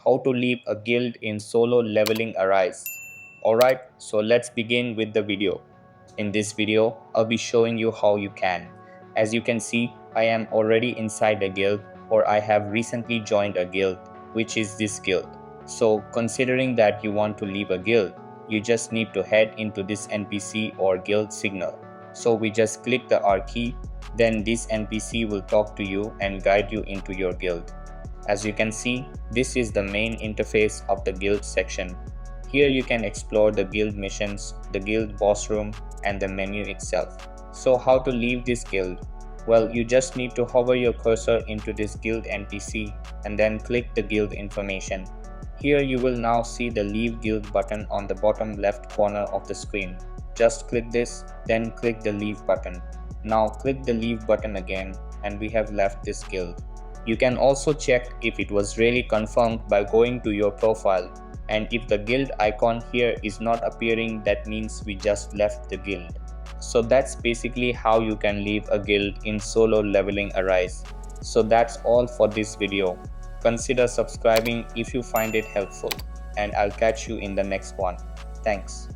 how to leave a guild in solo leveling Arise. Alright, so let's begin with the video. In this video, I'll be showing you how you can. As you can see, I am already inside a guild, or I have recently joined a guild, which is this guild. So considering that you want to leave a guild, you just need to head into this NPC or guild signal. So we just click the R key, then this NPC will talk to you and guide you into your guild. As you can see, this is the main interface of the guild section. Here you can explore the guild missions, the guild boss room, and the menu itself. So how to leave this guild? Well, you just need to hover your cursor into this guild NPC and then click the guild information. Here you will now see the leave guild button on the bottom left corner of the screen. Just click this, then click the leave button. Now click the leave button again and we have left this guild. You can also check if it was really confirmed by going to your profile, and if the guild icon here is not appearing, that means we just left the guild. So that's basically how you can leave a guild in solo leveling Arise. So that's all for this video. Consider subscribing if you find it helpful, and I'll catch you in the next one. Thanks.